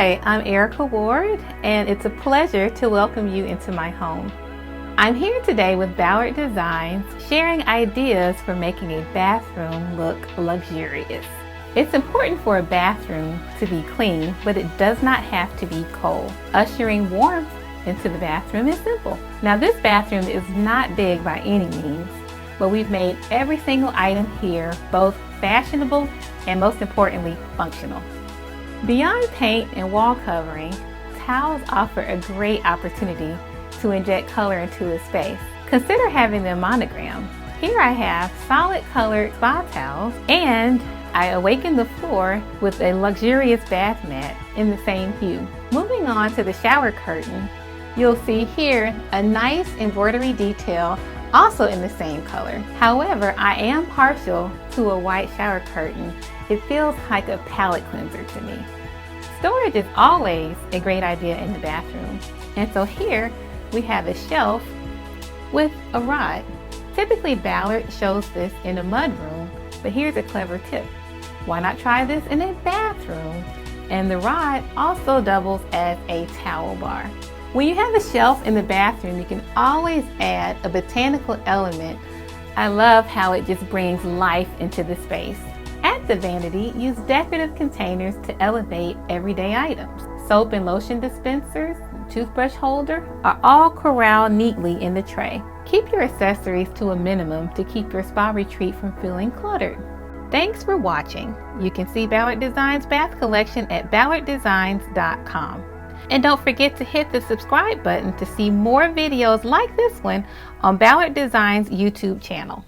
Hi, I'm Erika Ward, and it's a pleasure to welcome you into my home. I'm here today with Ballard Designs, sharing ideas for making a bathroom look luxurious. It's important for a bathroom to be clean, but it does not have to be cold. Ushering warmth into the bathroom is simple. Now, this bathroom is not big by any means, but we've made every single item here both fashionable and, most importantly, functional. Beyond paint and wall covering, towels offer a great opportunity to inject color into the space. Consider having them monogrammed. Here I have solid colored spa towels, and I awaken the floor with a luxurious bath mat in the same hue. Moving on to the shower curtain, you'll see here a nice embroidery detail also in the same color. However, I am partial to a white shower curtain. It feels like a palette cleanser to me. Storage is always a great idea in the bathroom, and so here we have a shelf with a rod. Typically Ballard shows this in a mudroom, but here's a clever tip. Why not try this in a bathroom? And the rod also doubles as a towel bar. When you have a shelf in the bathroom, you can always add a botanical element. I love how it just brings life into the space. At the vanity, use decorative containers to elevate everyday items. Soap and lotion dispensers, toothbrush holder are all corralled neatly in the tray. Keep your accessories to a minimum to keep your spa retreat from feeling cluttered. Thanks for watching. You can see Ballard Designs bath collection at ballarddesigns.com. And don't forget to hit the subscribe button to see more videos like this one on Ballard Designs YouTube channel.